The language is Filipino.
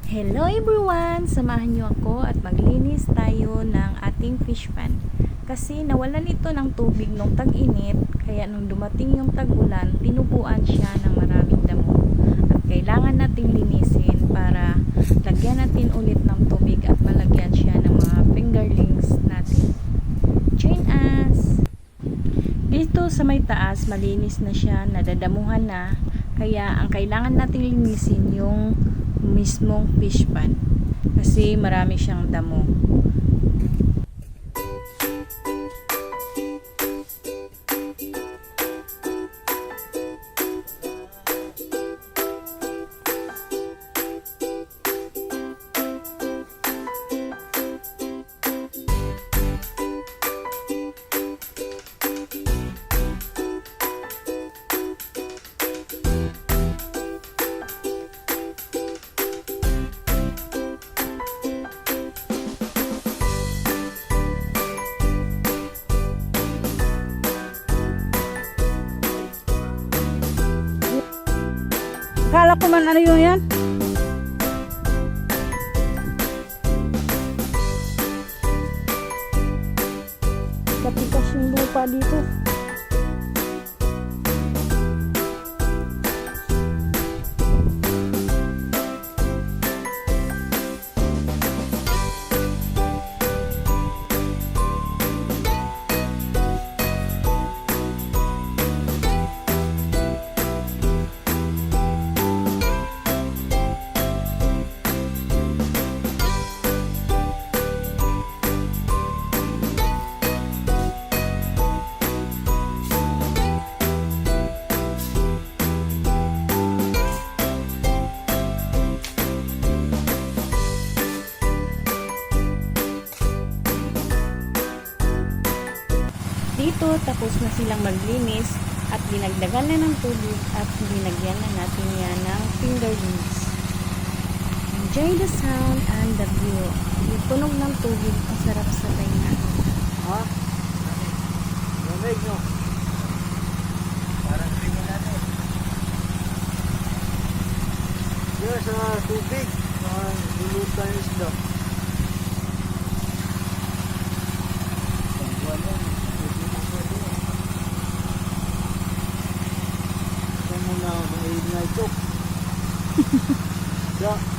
Hello everyone! Samahan niyo ako at maglinis tayo ng ating fish pan. Kasi nawalan ito ng tubig nung tag-init, kaya nung dumating yung tag-ulan, tinubuan siya ng maraming damo. At kailangan nating linisin para lagyan natin ulit ng tubig at malagyan siya ng mga fingerlings natin. Join us! Dito sa may taas, malinis na siya, nadadamuhan na, kaya ang kailangan nating linisin yung mismong fish pan kasi marami siyang damo. Kala ko man ano yun yan? Katikas yung lupa dito. Dito, tapos na silang maglinis at dinagdagan na ng tubig at linagyan na natin yan ng fingerlings. Enjoy the sound and the view. Yung tunog ng tubig, ang sarap sa tainga. Ha? Lamig, no? Parang ringan natin. Yan sa tubig, lulutan yung isda. Muna, maingay ito. Yeah.